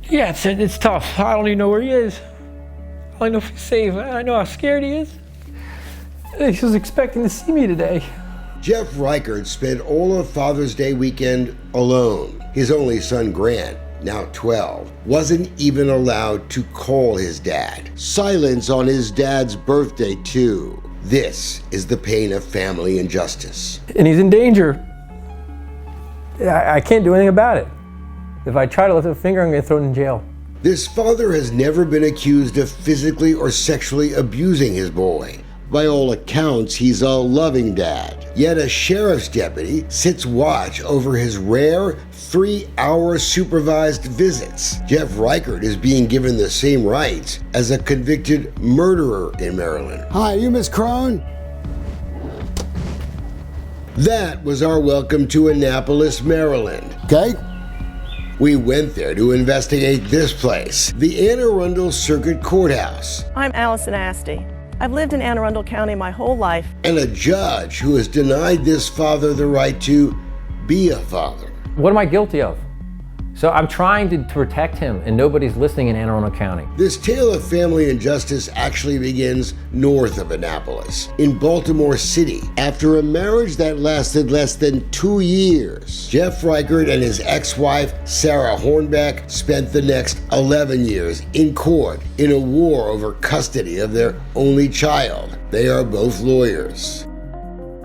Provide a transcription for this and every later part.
Yeah, it's tough. I don't even know where he is. I don't know if he's safe. I know how scared he is. He was expecting to see me today. Jeff Reichert spent all of Father's Day weekend alone. His only son, Grant, now 12, wasn't even allowed to call his dad. Silence on his dad's birthday, too. This is the pain of family injustice. And he's in danger. I can't do anything about it. If I try to lift a finger, I'm going to throw him in jail. This father has never been accused of physically or sexually abusing his boy. By all accounts, he's a loving dad. Yet a sheriff's deputy sits watch over his rare 3-hour supervised visits. Jeff Reichert is being given the same rights as a convicted murderer in Maryland. Hi, you Miss Crone? That was our welcome to Annapolis, Maryland. Okay. We went there to investigate this place, the Anne Arundel Circuit Courthouse. I'm Allison Asti. I've lived in Anne Arundel County my whole life. And a judge who has denied this father the right to be a father. What am I guilty of? So I'm trying to protect him, and nobody's listening in Anne Arundel County. This tale of family injustice actually begins north of Annapolis, in Baltimore City, after a marriage that lasted less than 2 years. Jeff Reichert and his ex-wife, Sarah Hornbeck, spent the next 11 years in court in a war over custody of their only child. They are both lawyers.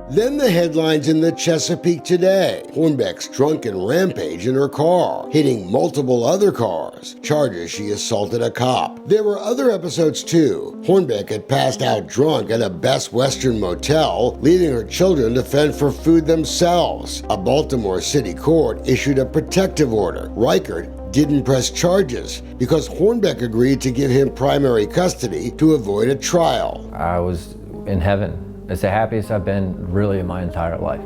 Then the headlines in the Chesapeake Today. Hornbeck's drunken rampage in her car, hitting multiple other cars. Charges she assaulted a cop. There were other episodes too. Hornbeck had passed out drunk at a Best Western motel, leaving her children to fend for food themselves. A Baltimore City court issued a protective order. Reichert didn't press charges because Hornbeck agreed to give him primary custody to avoid a trial. I was in heaven. It's the happiest I've been really in my entire life.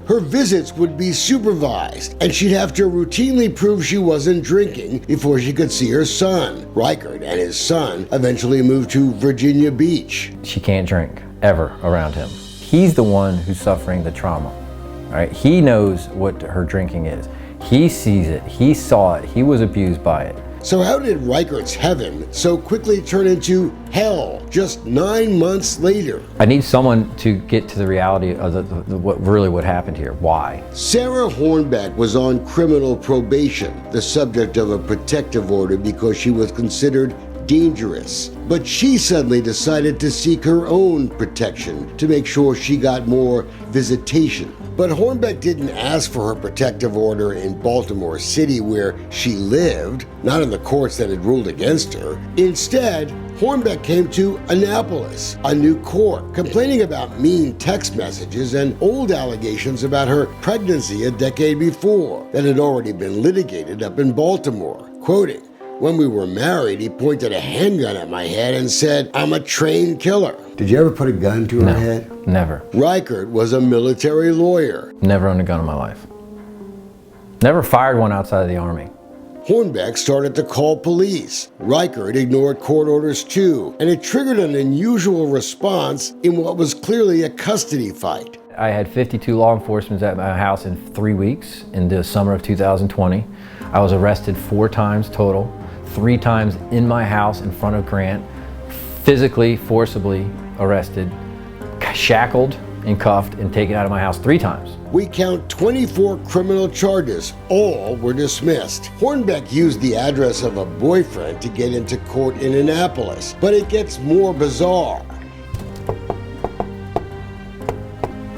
Her visits would be supervised, and she'd have to routinely prove she wasn't drinking before she could see her son. Reichert and his son eventually moved to Virginia Beach. She can't drink, ever, around him. He's the one who's suffering the trauma. All right? He knows what her drinking is. He sees it, he saw it, he was abused by it. So how did Reichert's heaven so quickly turn into hell just 9 months later? I need someone to get to the reality of what happened here. Why? Sarah Hornbeck was on criminal probation, the subject of a protective order because she was considered dangerous. But she suddenly decided to seek her own protection to make sure she got more visitation. But Hornbeck didn't ask for her protective order in Baltimore City where she lived, not in the courts that had ruled against her. Instead, Hornbeck came to Annapolis, a new court, complaining about mean text messages and old allegations about her pregnancy a decade before that had already been litigated up in Baltimore. Quoting, "When we were married, he pointed a handgun at my head and said, 'I'm a trained killer.'" Did you ever put a gun to her head? Never. Reichert was a military lawyer. Never owned a gun in my life. Never fired one outside of the Army. Hornbeck started to call police. Reichert ignored court orders too, and it triggered an unusual response in what was clearly a custody fight. I had 52 law enforcement at my house in 3 weeks in the summer of 2020. I was arrested 4 times total, 3 times in my house in front of Grant, physically, forcibly arrested, shackled and cuffed and taken out of my house 3 times. We count 24 criminal charges. All were dismissed. Hornbeck used the address of a boyfriend to get into court in Annapolis, but it gets more bizarre.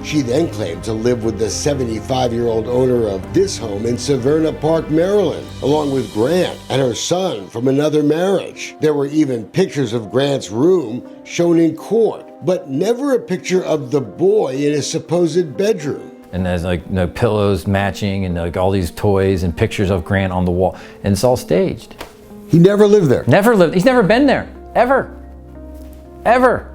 She then claimed to live with the 75-year-old owner of this home in Severna Park, Maryland, along with Grant and her son from another marriage. There were even pictures of Grant's room shown in court, but never a picture of the boy in his supposed bedroom. And there's like no pillows matching and like all these toys and pictures of Grant on the wall. And it's all staged. He never lived there? Never lived. He's never been there. Ever. Ever.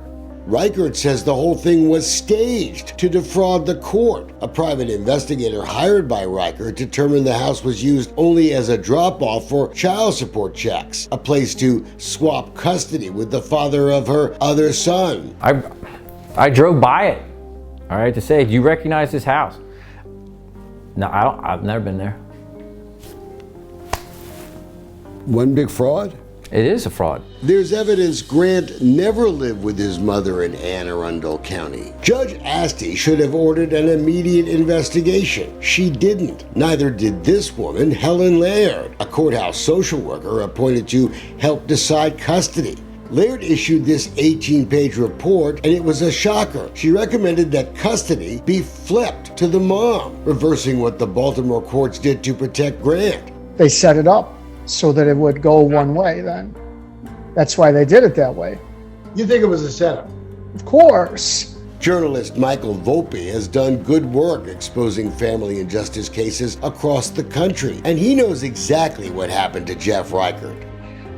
Reichert says the whole thing was staged to defraud the court. A private investigator hired by Reichert determined the house was used only as a drop-off for child support checks, a place to swap custody with the father of her other son. I drove by it, all right, to say, do you recognize this house? No, I've never been there. one big fraud? It is a fraud. There's evidence Grant never lived with his mother in Anne Arundel County. Judge Asti should have ordered an immediate investigation. She didn't. Neither did this woman, Helen Laird, a courthouse social worker appointed to help decide custody. Laird issued this 18-page report, and it was a shocker. She recommended that custody be flipped to the mom, reversing what the Baltimore courts did to protect Grant. They set it up so that it would go one way then. That's why they did it that way. You think it was a setup? Of course. Journalist Michael Volpe has done good work exposing family injustice cases across the country, and he knows exactly what happened to Jeff Reichert.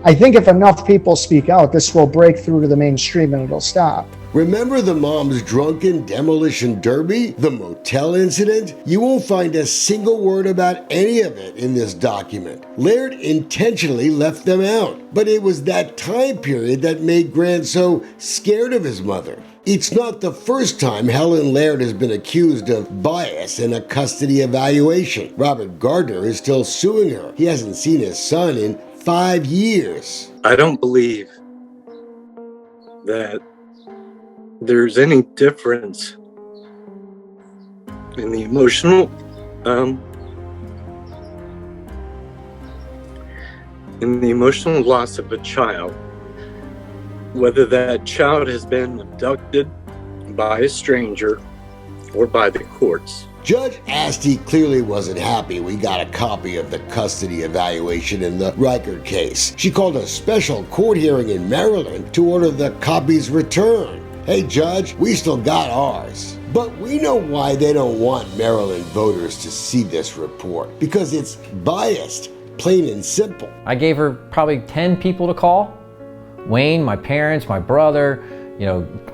I think if enough people speak out, this will break through to the mainstream and it'll stop. Remember the mom's drunken demolition derby? The motel incident? You won't find a single word about any of it in this document. Laird intentionally left them out, but it was that time period that made Grant so scared of his mother. It's not the first time Helen Laird has been accused of bias in a custody evaluation. Robert Gardner is still suing her. He hasn't seen his son in 5 years. I don't believe that there's any difference in the emotional loss of a child, whether that child has been abducted by a stranger or by the courts. Judge Asti clearly wasn't happy we got a copy of the custody evaluation in the Reichert case. She called a special court hearing in Maryland to order the copies returned. Hey, Judge, we still got ours. But we know why they don't want Maryland voters to see this report. Because it's biased, plain and simple. I gave her probably 10 people to call. Wayne, my parents, my brother,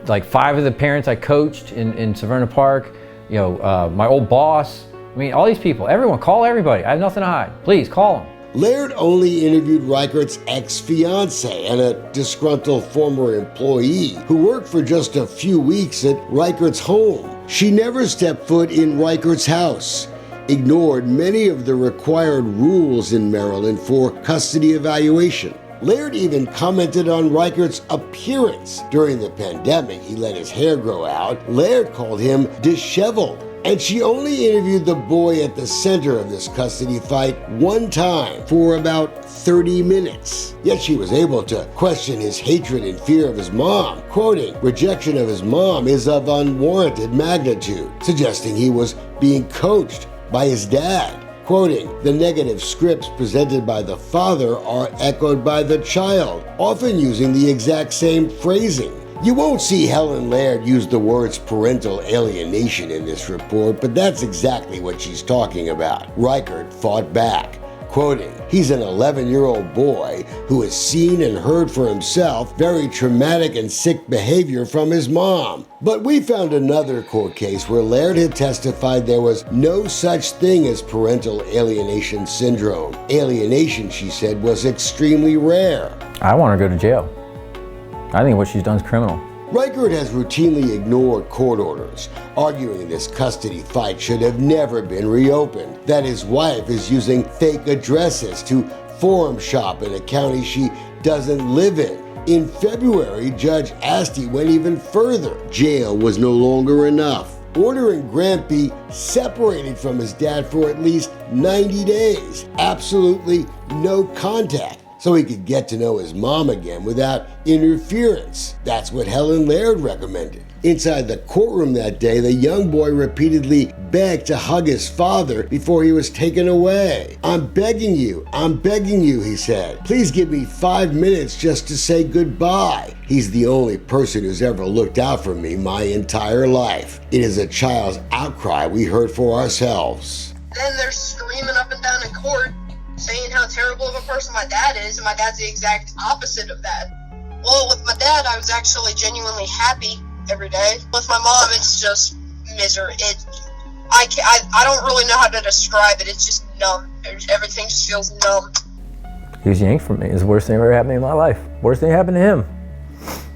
like 5 of the parents I coached in Severna Park, my old boss. I mean, all these people, everyone, call everybody. I have nothing to hide. Please call them. Laird only interviewed Reichert's ex-fiancée and a disgruntled former employee who worked for just a few weeks at Reichert's home. She never stepped foot in Reichert's house, ignored many of the required rules in Maryland for custody evaluation. Laird even commented on Reichert's appearance. During the pandemic, he let his hair grow out. Laird called him disheveled. And she only interviewed the boy at the center of this custody fight one time for about 30 minutes. Yet she was able to question his hatred and fear of his mom, quoting, "Rejection of his mom is of unwarranted magnitude," suggesting he was being coached by his dad. Quoting, "The negative scripts presented by the father are echoed by the child, often using the exact same phrasing." You won't see Helen Laird use the words parental alienation in this report, but that's exactly what she's talking about. Reichert fought back, quoting, "He's an 11-year-old boy who has seen and heard for himself very traumatic and sick behavior from his mom." But we found another court case where Laird had testified there was no such thing as parental alienation syndrome. Alienation, she said, was extremely rare. I want her to go to jail. I think what she's done is criminal. Reichert has routinely ignored court orders, arguing this custody fight should have never been reopened, that his wife is using fake addresses to forum shop in a county she doesn't live in. In February, Judge Asti went even further. Jail was no longer enough, ordering Grant be separated from his dad for at least 90 days. Absolutely no contact, so he could get to know his mom again without interference. That's what Helen Laird recommended. Inside the courtroom that day, the young boy repeatedly begged to hug his father before he was taken away. I'm begging you, he said. Please give me 5 minutes just to say goodbye. He's the only person who's ever looked out for me my entire life. It is a child's outcry we heard for ourselves. Then they're screaming up and down in court, saying how terrible of a person my dad is, and my dad's the exact opposite of that. Well, with my dad, I was actually genuinely happy every day. With my mom, it's just misery. I don't really know how to describe it. It's just numb. Everything just feels numb. He was yanked from me. It's the worst thing ever happened in my life. Worst thing happened to him.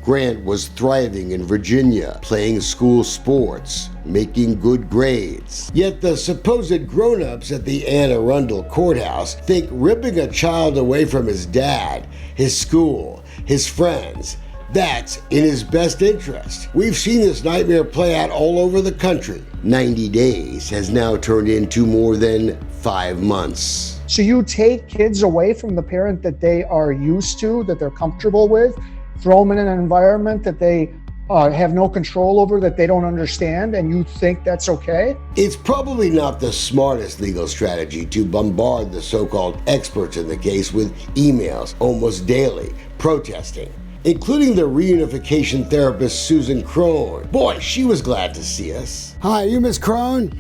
Grant was thriving in Virginia, playing school sports, making good grades. Yet the supposed grown-ups at the Anne Arundel courthouse think ripping a child away from his dad, his school, his friends, that's in his best interest. We've seen this nightmare play out all over the country. 90 days has now turned into more than 5 months. So you take kids away from the parent that they are used to, that they're comfortable with, throw them in an environment that they have no control over, that they don't understand, and you think that's okay? It's probably not the smartest legal strategy to bombard the so-called experts in the case with emails almost daily, protesting, including the reunification therapist Susan Crone. Boy, she was glad to see us. Hi, you Miss Crone?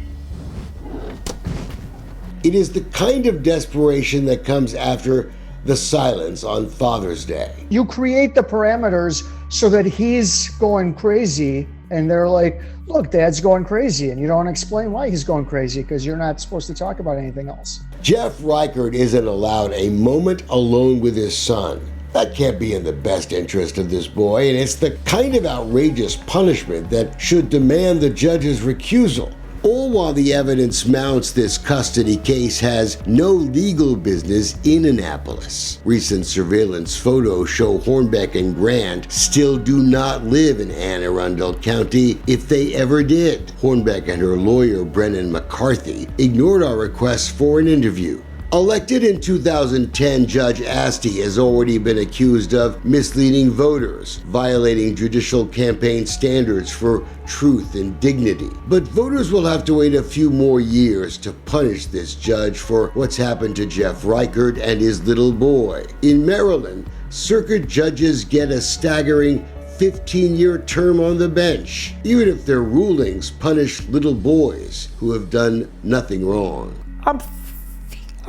It is the kind of desperation that comes after the silence on Father's Day. You create the parameters so that he's going crazy, and they're like, look, Dad's going crazy, and you don't explain why he's going crazy because you're not supposed to talk about anything else. Jeff Reichert isn't allowed a moment alone with his son. That can't be in the best interest of this boy, and it's the kind of outrageous punishment that should demand the judge's recusal. All while the evidence mounts this custody case has no legal business in Annapolis. Recent surveillance photos show Hornbeck and Grant still do not live in Anne Arundel County, if they ever did. Hornbeck and her lawyer, Brennan McCarthy, ignored our request for an interview. Elected in 2010, Judge Asti has already been accused of misleading voters, violating judicial campaign standards for truth and dignity. But voters will have to wait a few more years to punish this judge for what's happened to Jeff Reichert and his little boy. In Maryland, circuit judges get a staggering 15-year term on the bench, even if their rulings punish little boys who have done nothing wrong.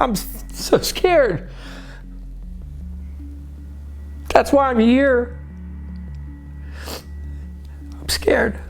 I'm so scared. That's why I'm here. I'm scared.